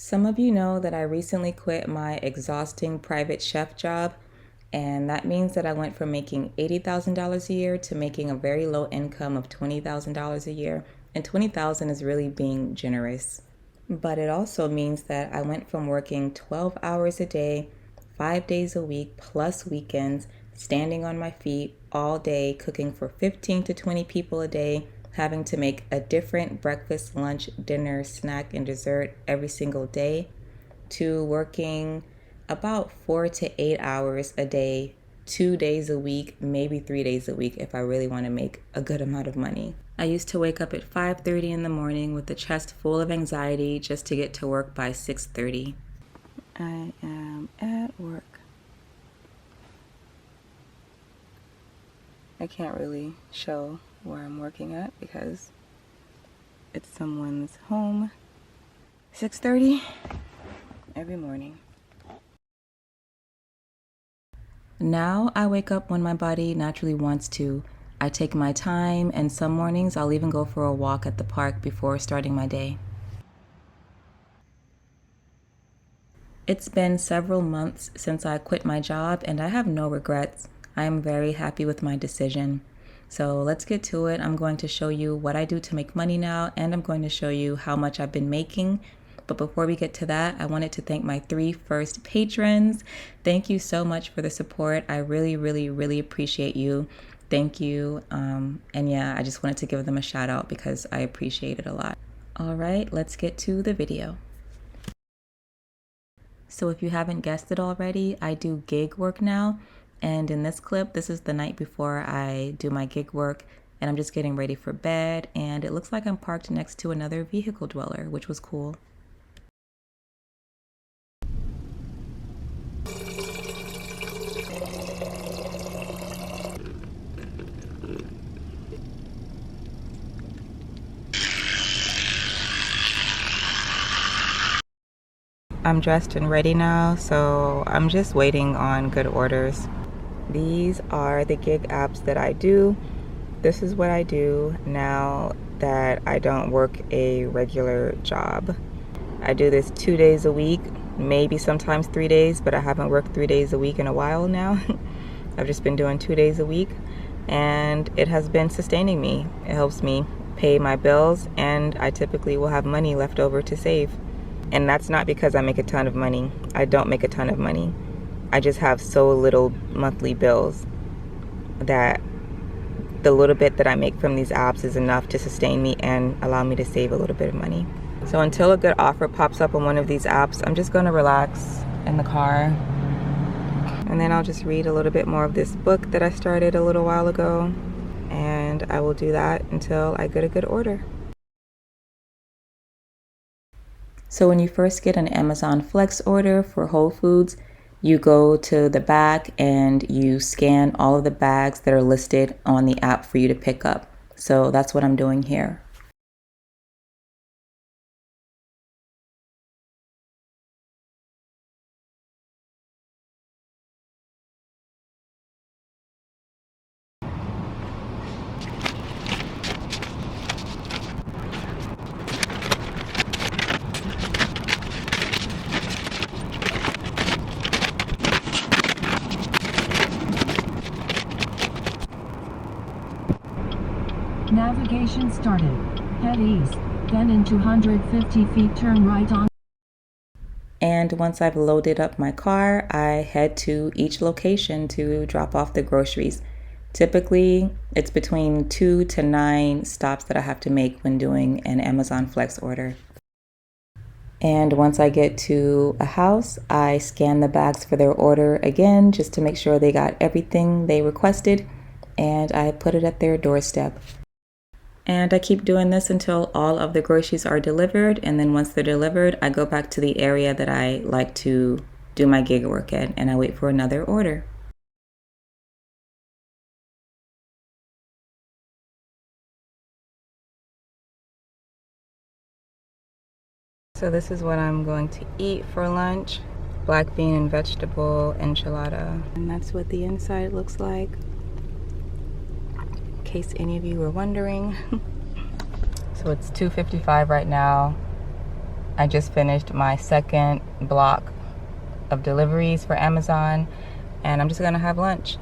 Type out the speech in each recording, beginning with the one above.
Some of you know that I recently quit my exhausting private chef job, and that means that I went from making $80,000 a year to making a very low income of $20,000 a year, and $20,000 is really being generous. But it also means that I went from working 12 hours a day, 5 days a week, plus weekends, standing on my feet all day, cooking for 15 to 20 people a day, having to make a different breakfast, lunch, dinner, snack, and dessert every single day, to working about 4 to 8 hours a day, 2 days a week, maybe 3 days a week if I really want to make a good amount of money. I used to wake up at 5:30 in the morning with a chest full of anxiety just to get to work by 6:30. I am at work. I can't really show where I'm working at because it's someone's home. 6:30 every morning. Now I wake up when my body naturally wants to. I take my time, and some mornings I'll even go for a walk at the park before starting my day. It's been several months since I quit my job, and I have no regrets. I am very happy with my decision. So let's get to it. I'm going to show you what I do to make money now, and I'm going to show you how much I've been making. But before we get to that, I wanted to thank my 3 first patrons. Thank you so much for the support. I really, really, really appreciate you. Thank you. And yeah, I just wanted to give them a shout out because I appreciate it a lot. All right, let's get to the video. So if you haven't guessed it already, I do gig work now. And in this clip, this is the night before I do my gig work, and I'm just getting ready for bed. And it looks like I'm parked next to another vehicle dweller, which was cool. I'm dressed and ready now, so I'm just waiting on good orders. These are the gig apps that I do. This is what I do now that I don't work a regular job. I do this 2 days a week, maybe sometimes 3 days, but I haven't worked 3 days a week in a while now. I've just been doing 2 days a week, and it has been sustaining me. It helps me pay my bills, and I typically will have money left over to save. And that's not because I make a ton of money. I don't make a ton of money. I just have so little monthly bills that the little bit that I make from these apps is enough to sustain me and allow me to save a little bit of money. So until a good offer pops up on one of these apps, I'm just gonna relax in the car. And then I'll just read a little bit more of this book that I started a little while ago. And I will do that until I get a good order. So when you first get an Amazon Flex order for Whole Foods, you go to the back and you scan all of the bags that are listed on the app for you to pick up. So that's what I'm doing here. Navigation started. Head east, then in 250 feet turn right on. And once I've loaded up my car, I head to each location to drop off the groceries. Typically, it's between 2 to 9 stops that I have to make when doing an Amazon Flex order. And once I get to a house, I scan the bags for their order again just to make sure they got everything they requested, and I put it at their doorstep. And I keep doing this until all of the groceries are delivered, and then once they're delivered, I go back to the area that I like to do my gig work at, and I wait for another order. So this is what I'm going to eat for lunch. Black bean and vegetable enchilada. And that's what the inside looks like, in case any of you were wondering. So it's 2:55 right now. I just finished my second block of deliveries for Amazon, and I'm just gonna have lunch.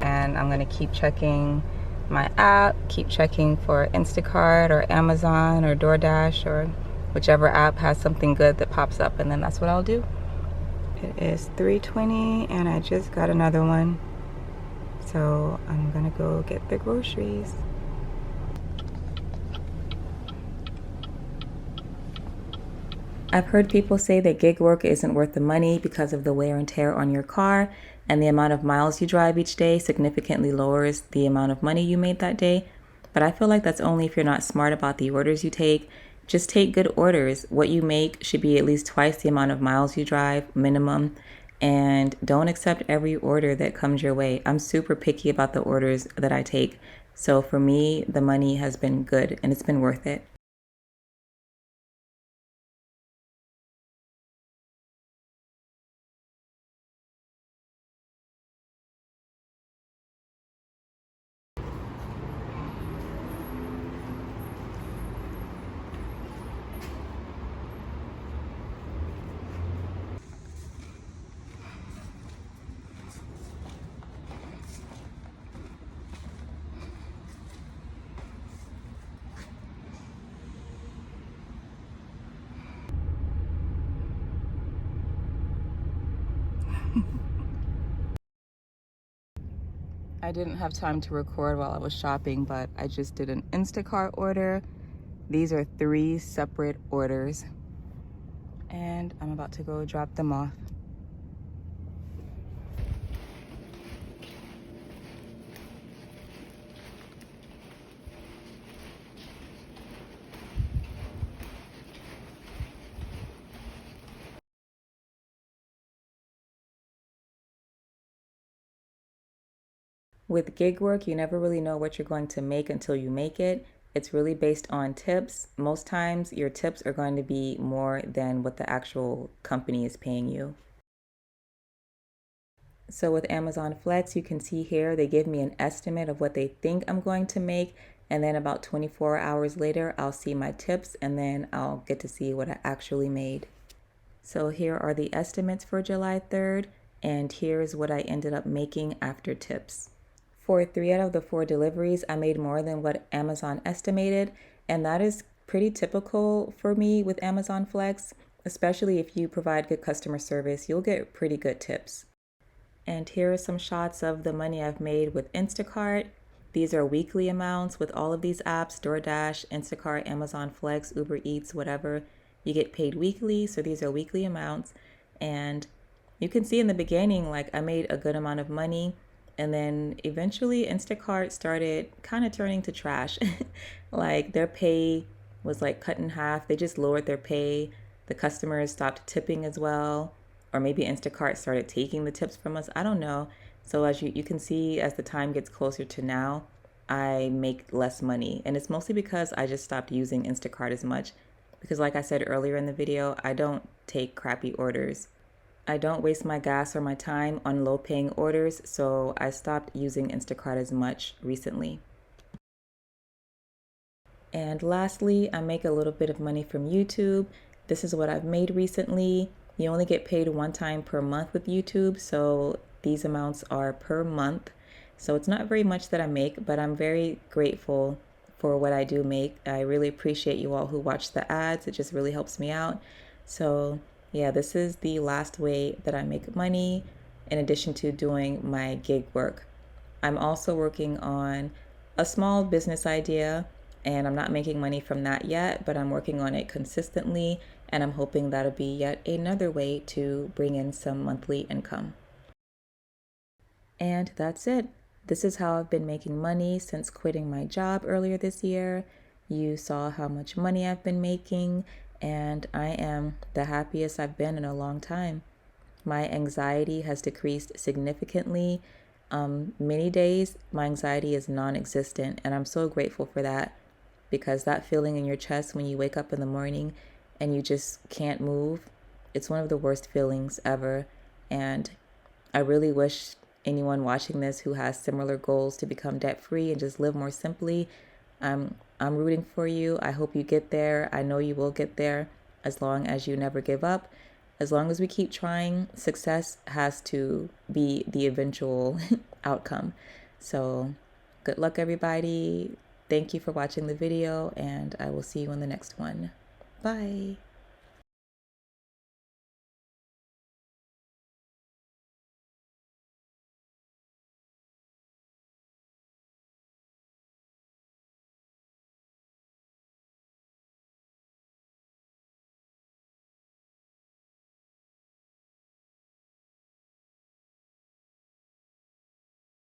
And I'm gonna keep checking my app, keep checking for Instacart or Amazon or DoorDash or whichever app has something good that pops up, and then that's what I'll do. It is 3:20 and I just got another one. So I'm gonna go get the groceries. I've heard people say that gig work isn't worth the money because of the wear and tear on your car, and the amount of miles you drive each day significantly lowers the amount of money you made that day. But I feel like that's only if you're not smart about the orders you take. Just take good orders. What you make should be at least twice the amount of miles you drive, minimum. And don't accept every order that comes your way. I'm super picky about the orders that I take. So for me, the money has been good and it's been worth it. I didn't have time to record while I was shopping, but I just did an Instacart order. These are 3 separate orders, and I'm about to go drop them off. With gig work, you never really know what you're going to make until you make it. It's really based on tips. Most times, your tips are going to be more than what the actual company is paying you. So with Amazon Flex, you can see here, they give me an estimate of what they think I'm going to make. And then about 24 hours later, I'll see my tips and then I'll get to see what I actually made. So here are the estimates for July 3rd. And here's what I ended up making after tips. For 3 out of the 4 deliveries, I made more than what Amazon estimated. And that is pretty typical for me with Amazon Flex, especially if you provide good customer service, you'll get pretty good tips. And here are some shots of the money I've made with Instacart. These are weekly amounts with all of these apps, DoorDash, Instacart, Amazon Flex, Uber Eats, whatever. You get paid weekly, so these are weekly amounts. And you can see in the beginning, like I made a good amount of money. And then eventually Instacart started kind of turning to trash. Like their pay was like cut in half. They just lowered their pay. The customers stopped tipping as well. Or maybe Instacart started taking the tips from us. I don't know. So as you can see, as the time gets closer to now, I make less money. And it's mostly because I just stopped using Instacart as much. Because like I said earlier in the video, I don't take crappy orders. I don't waste my gas or my time on low paying orders, so I stopped using Instacart as much recently. And lastly, I make a little bit of money from YouTube. This is what I've made recently. You only get paid 1 time per month with YouTube, so these amounts are per month. So it's not very much that I make, but I'm very grateful for what I do make. I really appreciate you all who watch the ads. It just really helps me out. So yeah, this is the last way that I make money in addition to doing my gig work. I'm also working on a small business idea and I'm not making money from that yet, but I'm working on it consistently and I'm hoping that'll be yet another way to bring in some monthly income. And that's it. This is how I've been making money since quitting my job earlier this year. You saw how much money I've been making, and I am the happiest I've been in a long time. My anxiety has decreased significantly. Many days, my anxiety is non-existent, and I'm so grateful for that because that feeling in your chest when you wake up in the morning and you just can't move, it's one of the worst feelings ever. And I really wish anyone watching this who has similar goals to become debt-free and just live more simply, I'm rooting for you. I hope you get there. I know you will get there. as long as you never give up, as long as we keep trying, success has to be the eventual outcome. So good luck, everybody. Thank you for watching the video, and I will see you in the next one. Bye.